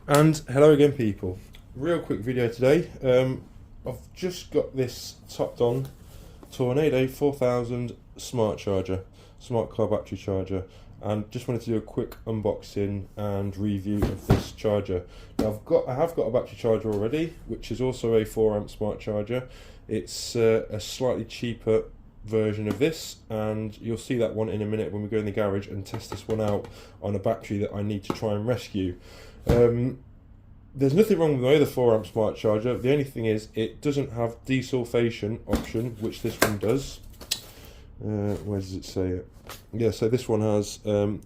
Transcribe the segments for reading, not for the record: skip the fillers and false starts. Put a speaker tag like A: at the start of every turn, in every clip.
A: And hello again, people. Real quick video today. I've just got this Topdon Tornado 4000 smart charger, smart car battery charger, and just wanted to do a quick unboxing and review of this charger. Now I have got a battery charger already, which is also a 4 amp smart charger. It's a slightly cheaper version of this, and you'll see that one in a minute when we go in the garage and test this one out on a battery that I need to try and rescue. There's nothing wrong with my other 4 amp smart charger. The only thing is it doesn't have desulfation option, which this one does. Where does it say it? Yeah, so this one has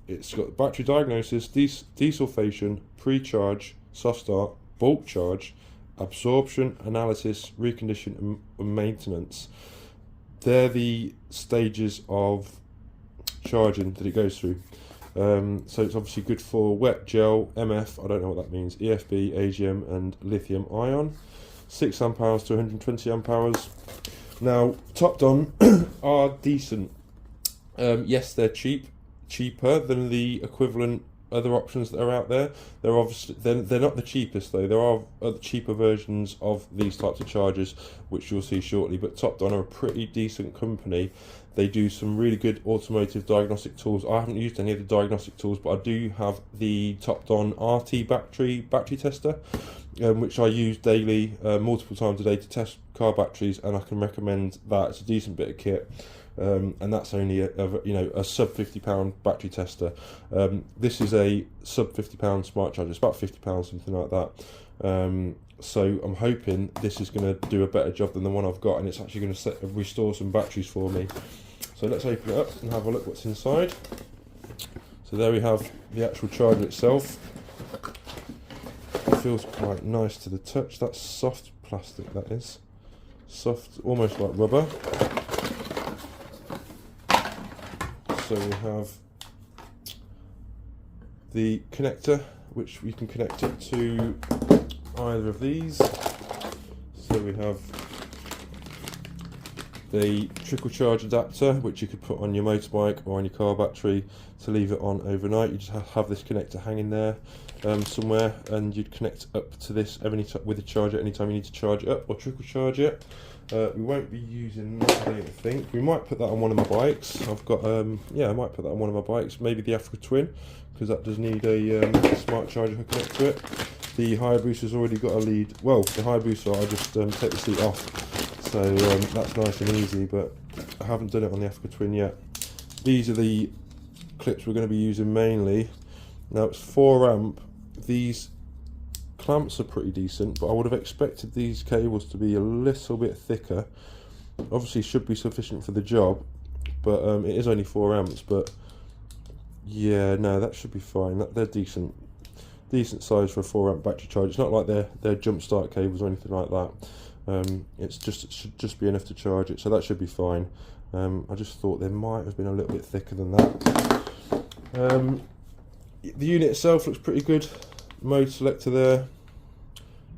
A: it's got battery diagnosis, desulfation, pre-charge, soft start, bulk charge, absorption, analysis, recondition and maintenance. They're the stages of charging that it goes through. So it's obviously good for wet, gel, MF, I don't know what that means, EFB, AGM and lithium ion, 6 amp hours to 120 amp hours. Now Topdon are decent. Yes, they're cheaper than the equivalent other options that are out there. They're obviously they're not the cheapest though. There are other cheaper versions of these types of chargers, which you'll see shortly, but Topdon are a pretty decent company. They do some really good automotive diagnostic tools. I haven't used any of the diagnostic tools, but I do have the Topdon RT battery tester, which I use daily, multiple times a day to test car batteries, and I can recommend that. It's a decent bit of kit. And that's only a sub £50 battery tester. This is a sub £50 smart charger. It's about £50, something like that. So I'm hoping this is going to do a better job than the one I've got, and it's actually going to restore some batteries for me. So let's open it up and have a look what's inside. So there we have the actual charger itself. It feels quite nice to the touch. That's soft plastic, that is. Soft, almost like rubber. So we have the connector, which we can connect it to either of these. So we have the trickle charge adapter, which you could put on your motorbike or on your car battery to leave it on overnight. You just have this connector hanging there somewhere, and you'd connect up to this with the charger anytime you need to charge it up or trickle charge it. We won't be using that, I don't think. We might put that on one of my bikes. I've got yeah, I might put that on one of my bikes, maybe the Africa Twin, because that does need a smart charger hook connect to it. The Hayabusa's already got a lead. Well, the Hayabusa, I just take the seat off, so that's nice and easy, but I haven't done it on the Africa Twin yet. These are the clips we're going to be using mainly. Now it's 4 amp. These clamps are pretty decent, but I would have expected these cables to be a little bit thicker. Obviously should be sufficient for the job, but it is only 4 amps. But yeah, no, that should be fine. They're decent size for a 4 amp battery charge. It's not like they're jump start cables or anything like that. It should just be enough to charge it, so that should be fine. I just thought they might have been a little bit thicker than that. The unit itself looks pretty good. Mode selector there,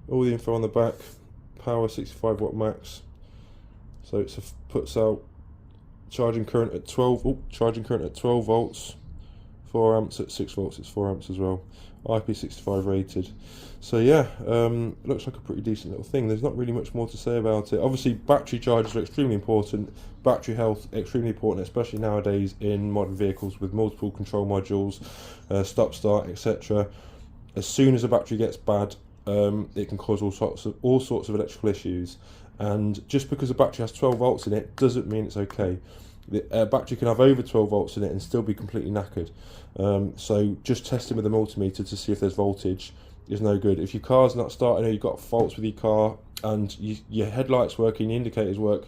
A: all the info on the back, power 65 watt max, so it puts out charging current at 12 volts, 4 amps at 6 volts, it's 4 amps as well, IP65 rated. So yeah, looks like a pretty decent little thing. There's not really much more to say about it. Obviously battery chargers are extremely important, battery health extremely important, especially nowadays in modern vehicles with multiple control modules, stop start, etc. As soon as a battery gets bad, it can cause all sorts of electrical issues, and just because a battery has 12 volts in it doesn't mean it's okay. The battery can have over 12 volts in it and still be completely knackered. So just testing with a multimeter to see if there's voltage is no good. If your car's not starting or you've got faults with your car and your headlights work and your indicators work,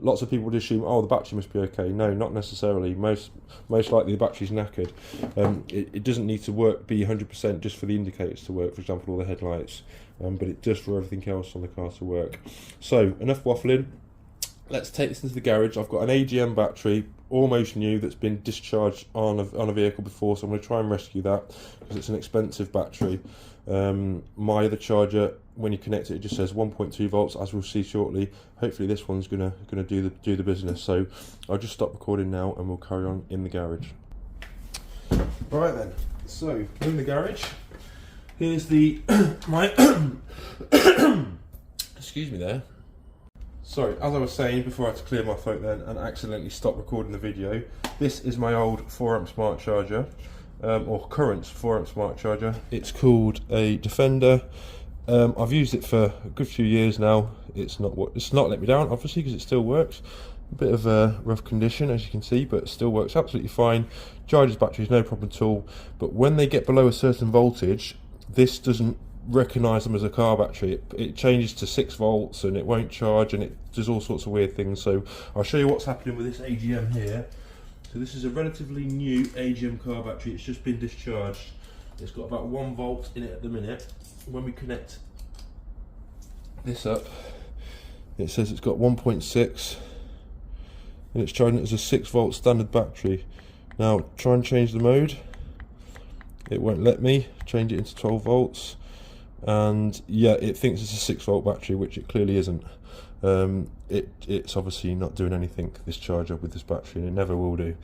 A: lots of people would assume, oh, the battery must be okay. No, not necessarily. Most likely the battery's knackered. It doesn't need to be 100% just for the indicators to work, for example, or the headlights, but it does for everything else on the car to work. So enough waffling. Let's take this into the garage. I've got an AGM battery, almost new, that's been discharged on a vehicle before, so I'm going to try and rescue that because it's an expensive battery. My other charger, when you connect it, it just says 1.2 volts, as we'll see shortly. Hopefully this one's gonna do the business. So I'll just stop recording now and we'll carry on in the garage. Right then, so in the garage Here's the my excuse me there. Sorry, as I was saying before, I had to clear my throat then and accidentally stop recording the video. This is my old 4 amp smart charger, or current 4 amp smart charger. It's called a Defender. I've used it for a good few years now. It's not let me down, obviously, because it still works. A bit of a rough condition, as you can see, but it still works absolutely fine. Charges batteries, no problem at all. But when they get below a certain voltage, this doesn't recognise them as a car battery. It changes to 6 volts and it won't charge, and it does all sorts of weird things. So I'll show you what's happening with this AGM here. So this is a relatively new AGM car battery. It's just been discharged. It's got about 1 volt in it at the minute. When we connect this up, it says it's got 1.6 and it's charging it as a 6 volt standard battery. Now try and change the mode. It won't let me change it into 12 volts, and yeah, it thinks it's a 6 volt battery, which it clearly isn't. It's obviously not doing anything, this charger, with this battery, and it never will do.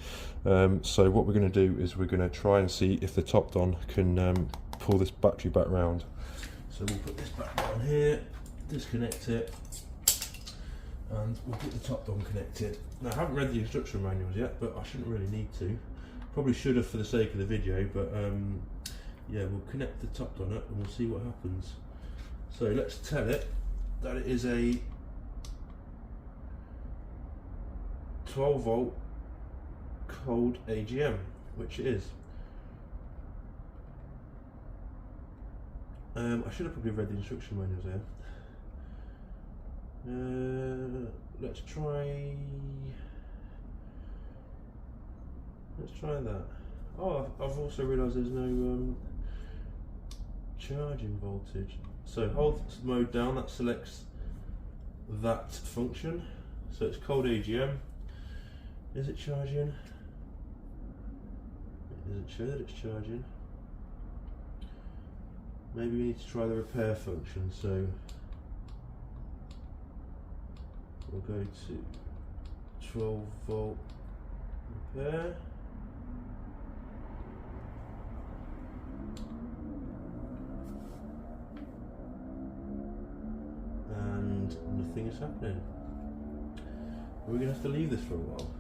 A: So what we're going to do is we're going to try and see if the Topdon can pull this battery back round. So we'll put this back down here, disconnect it, and we'll get the Topdon connected. Now I haven't read the instruction manuals yet, but I shouldn't really need to. Probably should have for the sake of the video, but yeah, we'll connect the Topdon up and we'll see what happens. So let's tell it that it is a 12 volt cold AGM, which it is. I should have probably read the instruction manuals here. Let's try that. Oh, I've also realised there's no charging voltage. So hold mode down, that selects that function. So it's cold AGM. Is it charging? It doesn't show that it's charging. Maybe we need to try the repair function. So we'll go to 12 volt repair. And nothing is happening. We're going to have to leave this for a while.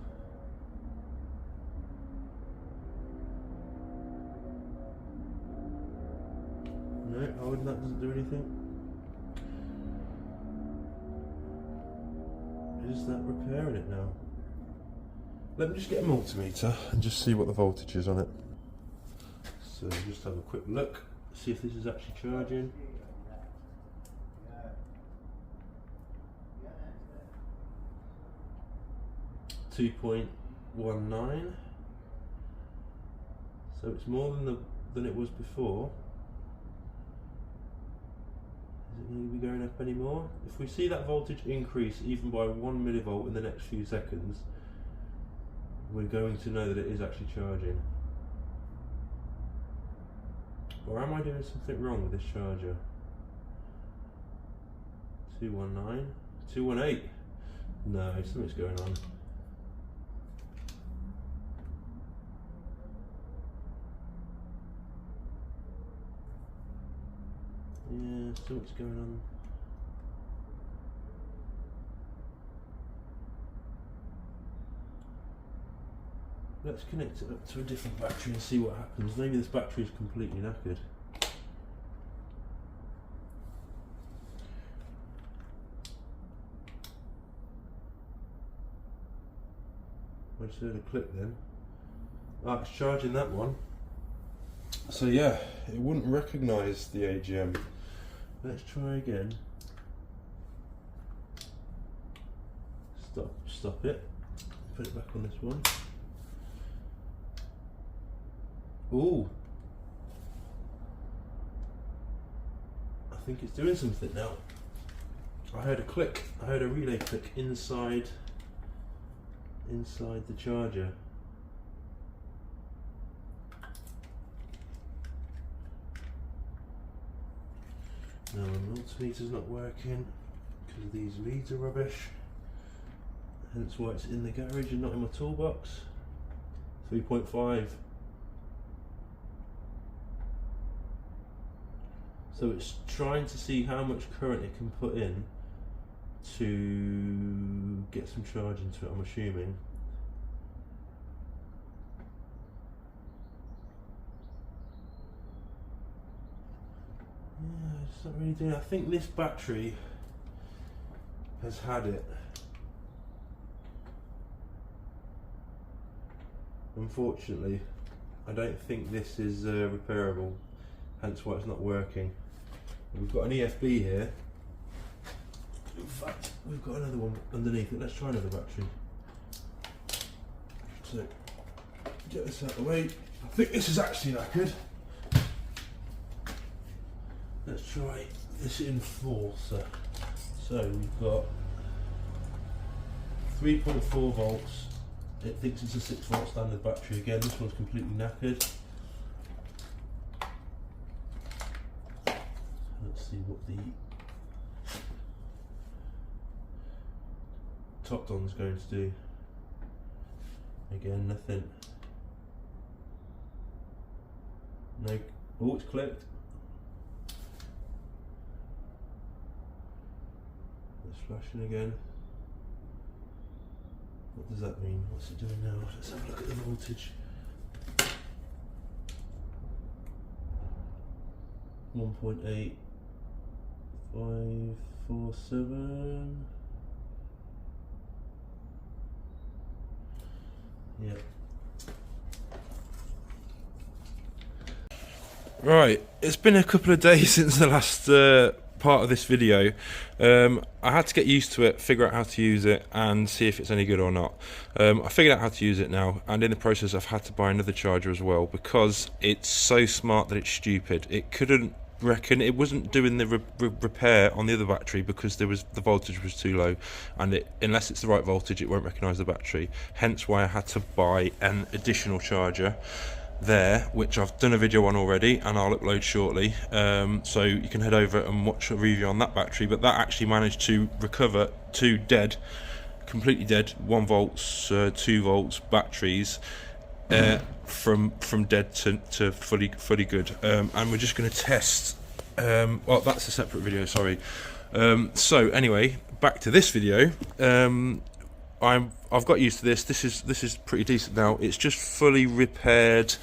A: No, holding that doesn't do anything. Is that repairing it now? Let me just get a multimeter and just see what the voltage is on it. So just have a quick look, see if this is actually charging. .19, so it's more than it was before. Is it going to be going up anymore? If we see that voltage increase even by 1 millivolt in the next few seconds, we're going to know that it is actually charging. Or am I doing something wrong with this charger? 219, 218. No, something's going on. Yeah, something's going on. Let's connect it up to a different battery and see what happens. Maybe this battery is completely knackered. I just heard a click then. Ah, it's charging that one. So yeah, it wouldn't recognise the AGM. Let's try again. Stop it. Put it back on this one. Ooh. I think it's doing something now. I heard a click. I heard a relay click inside the charger. Now my multimeter's not working because these leads are rubbish. Hence why it's in the garage and not in my toolbox. 3.5. So it's trying to see how much current it can put in to get some charge into it, I'm assuming. Yeah, it's not really doing it. I think this battery has had it. Unfortunately, I don't think this is repairable, hence why it's not working. We've got an EFB here. In fact, we've got another one underneath it. Let's try another battery. So, get this out of the way. I think this is actually knackered. Let's try this in full. So we've got 3.4 volts. It thinks it's a 6 volt standard battery again. This one's completely knackered. Let's see what the Topdon's going to do. Again, nothing. No. Oh, it's clicked. It's flashing again. What does that mean? What's it doing now? Let's have a look at the voltage. 1.8547. Yeah. Right, it's been a couple of days since the last part of this video. I had to get used to it, figure out how to use it and see if it's any good or not. I figured out how to use it now, and in the process I've had to buy another charger as well because it's so smart that it's stupid. It couldn't reckon, it wasn't doing the repair on the other battery because the voltage was too low, and unless it's the right voltage it won't recognise the battery, hence why I had to buy an additional charger there, which I've done a video on already and I'll upload shortly, so you can head over and watch a review on that battery. But that actually managed to recover two completely dead 1 volts 2 volts batteries from dead to fully good, and we're just going to test, well, that's a separate video, sorry. So anyway, back to this video. I've got used to this. This is pretty decent now. It's just fully repaired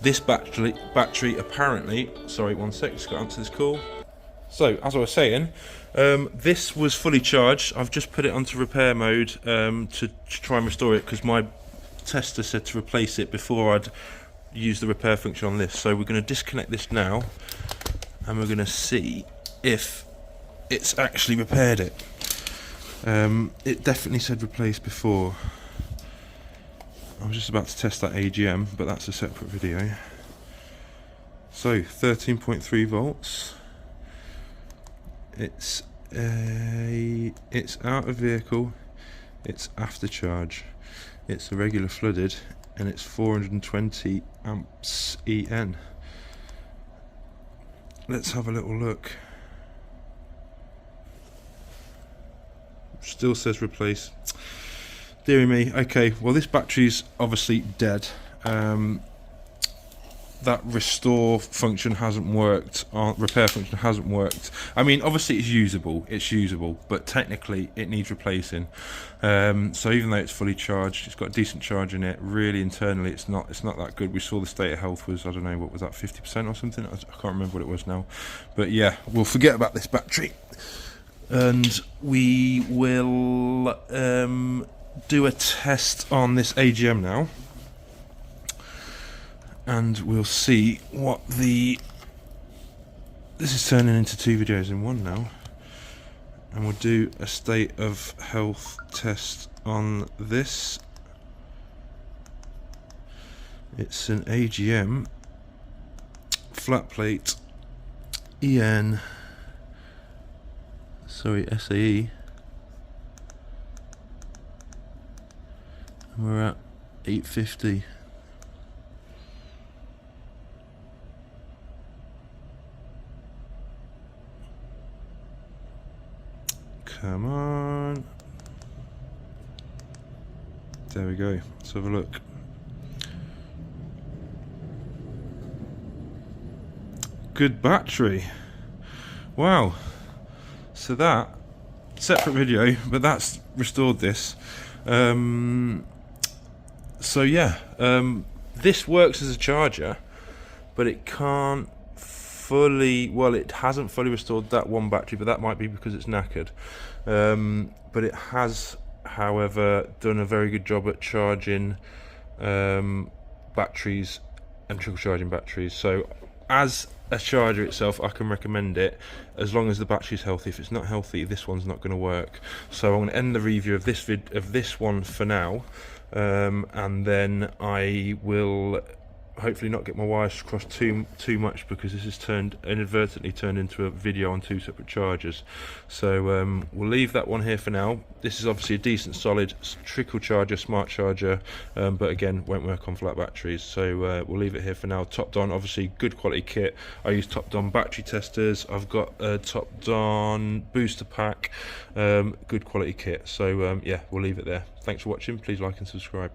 A: this battery apparently. Sorry, one sec, just got to answer this call. So as I was saying, this was fully charged. I've just put it onto repair mode to try and restore it because my tester said to replace it before I'd use the repair function on this. So we're going to disconnect this now and we're going to see if it's actually repaired it. It definitely said replace before. I was just about to test that AGM, but that's a separate video. So 13.3 volts. It's out of vehicle. It's after charge. It's a regular flooded, and it's 420 amps EN. Let's have a little look. Still says replace. Deary me. Okay, well this battery's obviously dead. That restore function hasn't worked, repair function hasn't worked. I mean, obviously it's usable, but technically it needs replacing. So even though it's fully charged, it's got a decent charge in it, really internally it's not that good. We saw the state of health was, I don't know, what was that, 50% or something? I can't remember what it was now. But yeah, we'll forget about this battery. And we will do a test on this AGM now, and we'll see what this is turning into 2 videos in one now, and we'll do a state of health test on this. It's an AGM flat plate EN, sorry, SAE, and we're at 850. Come on. There we go. Let's have a look. Good battery. Wow. So that, separate video, but that's restored this. So yeah, this works as a charger, but it can't fully, well, it hasn't fully restored that one battery, but that might be because it's knackered. But it has, however, done a very good job at charging batteries and trickle charging batteries. So as a charger itself, I can recommend it as long as the battery's healthy. If it's not healthy, this one's not going to work. So I'm going to end the review of this one for now, and then I will hopefully not get my wires crossed too much, because this has inadvertently turned into a video on two separate chargers. So we'll leave that one here for now. This is obviously a decent solid trickle charger, smart charger, but again won't work on flat batteries. So we'll leave it here for now. Topdon, obviously good quality kit. I use Topdon battery testers. I've got a Topdon booster pack, good quality kit. So yeah, we'll leave it there. Thanks for watching. Please like and subscribe.